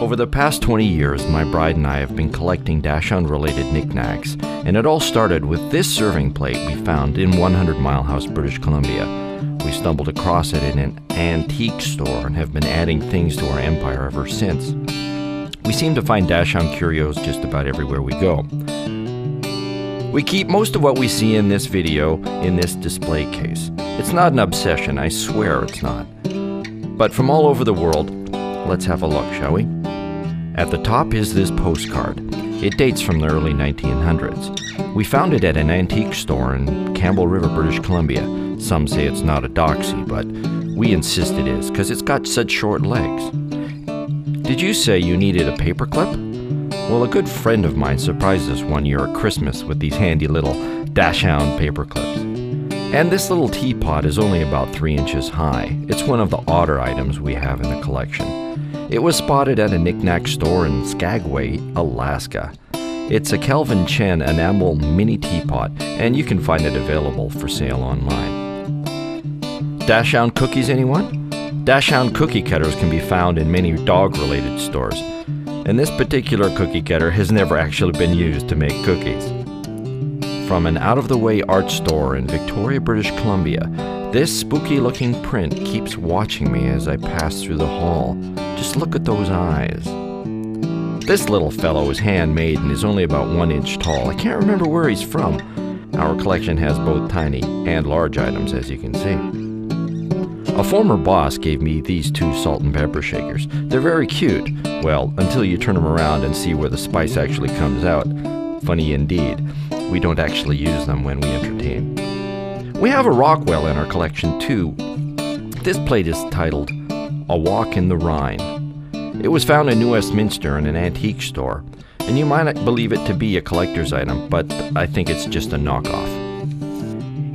Over the past 20 years, my bride and I have been collecting Dachshund-related knickknacks, and it all started with this serving plate we found in 100 Mile House, British Columbia. We stumbled across it in an antique store and have been adding things to our empire ever since. We seem to find Dachshund curios just about everywhere we go. We keep most of what we see in this video in this display case. It's not an obsession, I swear it's not. But from all over the world, let's have a look, shall we? At the top is this postcard. It dates from the early 1900s. We found it at an antique store in Campbell River, British Columbia. Some say it's not a doxy, but we insist it is, because it's got such short legs. Did you say you needed a paperclip? Well, a good friend of mine surprised us one year at Christmas with these handy little Dachshund paperclips. And this little teapot is only about 3 inches high. It's one of the odder items we have in the collection. It was spotted at a Knick-Knack store in Skagway, Alaska. It's a Calvin Chen enamel mini teapot, and you can find it available for sale online. Dachshund cookies, anyone? Dachshund cookie cutters can be found in many dog-related stores, and this particular cookie cutter has never actually been used to make cookies. From an out-of-the-way art store in Victoria, British Columbia, this spooky-looking print keeps watching me as I pass through the hall. Just look at those eyes. This little fellow is handmade and is only about 1 inch tall. I can't remember where he's from. Our collection has both tiny and large items, as you can see. A former boss gave me these 2 salt and pepper shakers. They're very cute. Well, until you turn them around and see where the spice actually comes out. Funny indeed. We don't actually use them when we entertain. We have a Rockwell in our collection too. This plate is titled A Walk in the Rhine. It was found in New Westminster in an antique store, and you might not believe it to be a collector's item, but I think it's just a knockoff.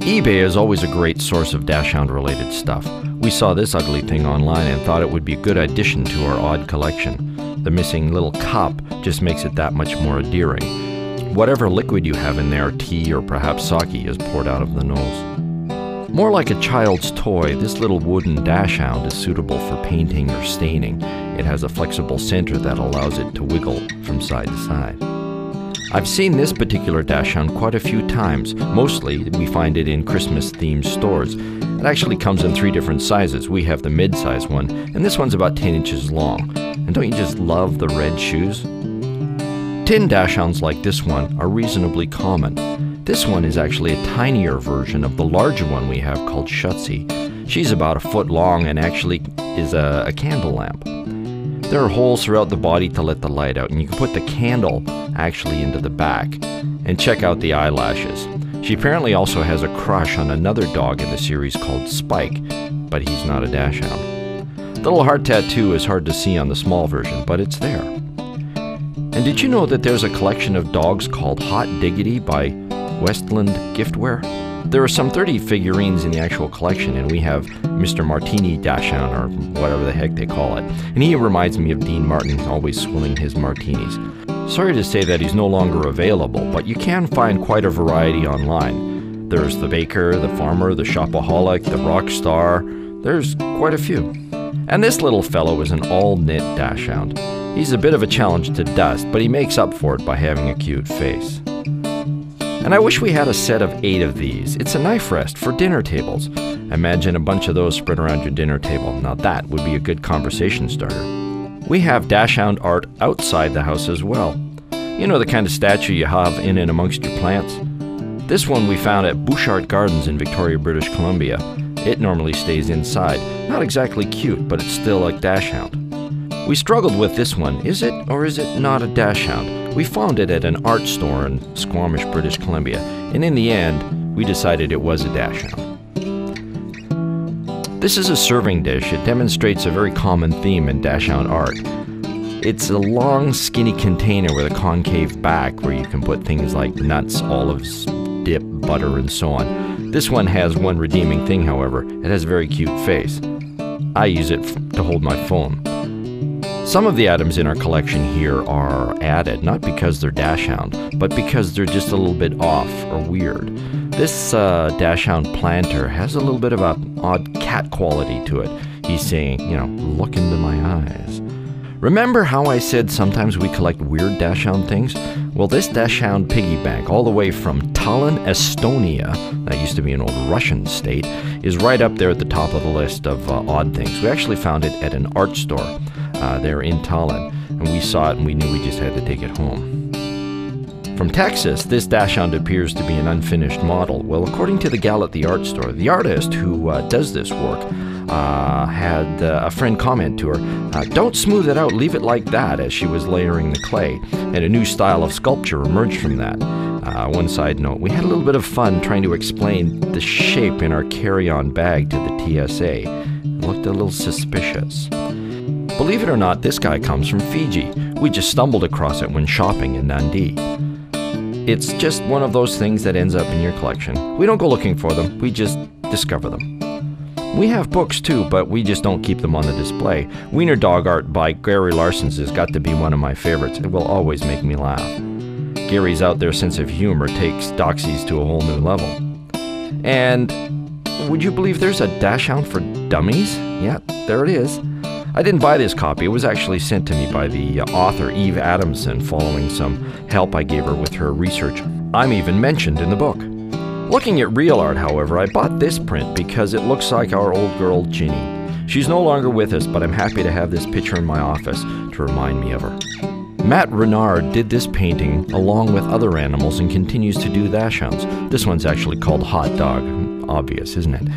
eBay is always a great source of Dachshund-related stuff. We saw this ugly thing online and thought it would be a good addition to our odd collection. The missing little cup just makes it that much more endearing. Whatever liquid you have in there, tea or perhaps sake, is poured out of the nose. More like a child's toy, this little wooden Dachshund is suitable for painting or staining. It has a flexible center that allows it to wiggle from side to side. I've seen this particular Dachshund quite a few times. Mostly, we find it in Christmas-themed stores. It actually comes in 3 different sizes. We have the mid-size one, and this one's about 10 inches long. And don't you just love the red shoes? Tin Dachshunds like this one are reasonably common. This one is actually a tinier version of the larger one we have called Shutzy. She's about 1 foot long and actually is a candle lamp. There are holes throughout the body to let the light out, and you can put the candle actually into the back. And check out the eyelashes. She apparently also has a crush on another dog in the series called Spike, but he's not a Dachshund. The little heart tattoo is hard to see on the small version, but it's there. And did you know that there's a collection of dogs called Hot Diggity by Westland Giftware? There are some 30 figurines in the actual collection, and we have Mr. Martini Dachshund, or whatever the heck they call it. And he reminds me of Dean Martin, always swilling his martinis. Sorry to say that he's no longer available, but you can find quite a variety online. There's the baker, the farmer, the shopaholic, the rock star. There's quite a few. And this little fellow is an all-knit Dachshund. He's a bit of a challenge to dust, but he makes up for it by having a cute face. And I wish we had a set of 8 of these. It's a knife rest for dinner tables. Imagine a bunch of those spread around your dinner table. Now that would be a good conversation starter. We have Dachshund art outside the house as well. You know, the kind of statue you have in and amongst your plants? This one we found at Bouchard Gardens in Victoria, British Columbia. It normally stays inside. Not exactly cute, but it's still like Dachshund. We struggled with this one. Is it or is it not a Dachshund? We found it at an art store in Squamish, British Columbia, and in the end, we decided it was a Dachshund. This is a serving dish. It demonstrates a very common theme in Dachshund art. It's a long, skinny container with a concave back where you can put things like nuts, olives, dip, butter, and so on. This one has one redeeming thing, however. It has a very cute face. I use it to hold my phone. Some of the items in our collection here are added, not because they're Dachshund, but because they're just a little bit off or weird. This Dachshund planter has a little bit of an odd cat quality to it. He's saying, look into my eyes. Remember how I said sometimes we collect weird Dachshund things? Well, this Dachshund piggy bank, all the way from Tallinn, Estonia, that used to be an old Russian state, is right up there at the top of the list of odd things. We actually found it at an art store there in Tallinn, and we saw it and we knew we just had to take it home. From Texas, this Dachshund appears to be an unfinished model. Well, according to the gal at the art store, the artist who does this work had a friend comment to her, don't smooth it out, leave it like that, as she was layering the clay. And a new style of sculpture emerged from that. One side note, we had a little bit of fun trying to explain the shape in our carry-on bag to the TSA. It looked a little suspicious. Believe it or not, this guy comes from Fiji. We just stumbled across it when shopping in Dundee. It's just one of those things that ends up in your collection. We don't go looking for them, we just discover them. We have books too, but we just don't keep them on the display. Wiener dog art by Gary Larson's has got to be one of my favorites. It will always make me laugh. Gary's out there sense of humor takes Doxies to a whole new level. And would you believe there's a Dachshund for dummies? Yeah, there it is. I didn't buy this copy. It was actually sent to me by the author Eve Adamson following some help I gave her with her research. I'm even mentioned in the book. Looking at real art, however, I bought this print because it looks like our old girl Ginny. She's no longer with us, but I'm happy to have this picture in my office to remind me of her. Matt Renard did this painting along with other animals and continues to do Dachshunds. This one's actually called Hot Dog. Obvious, isn't it?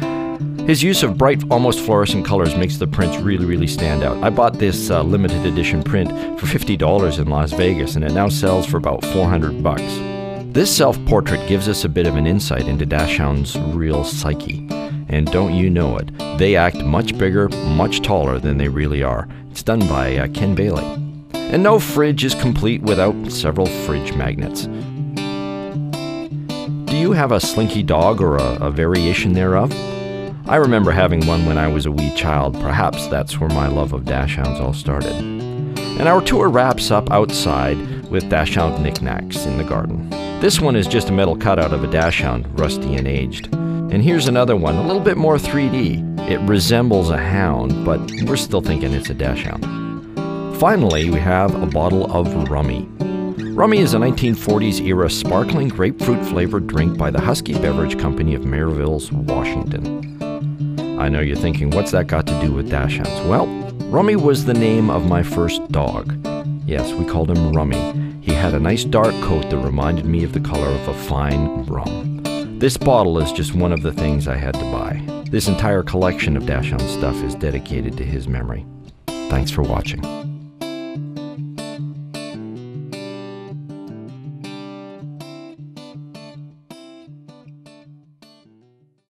His use of bright, almost fluorescent colors makes the prints really stand out. I bought this limited edition print for $50 in Las Vegas, and it now sells for about $400. This self-portrait gives us a bit of an insight into Dachshund's real psyche. And don't you know it, they act much bigger, much taller than they really are. It's done by Ken Bailey. And no fridge is complete without several fridge magnets. Do you have a slinky dog or a variation thereof? I remember having one when I was a wee child. Perhaps that's where my love of Dachshunds all started. And our tour wraps up outside with Dachshund Knick-Knacks in the garden. This one is just a metal cutout of a Dachshund, rusty and aged. And here's another one, a little bit more 3D. It resembles a hound, but we're still thinking it's a Dachshund. Finally, we have a bottle of Rummy. Rummy is a 1940s-era sparkling grapefruit-flavored drink by the Husky Beverage Company of Maryville, Washington. I know you're thinking, what's that got to do with Dachshunds? Well, Rummy was the name of my first dog. Yes, we called him Rummy. He had a nice dark coat that reminded me of the color of a fine rum. This bottle is just one of the things I had to buy. This entire collection of Dachshund stuff is dedicated to his memory. Thanks for watching.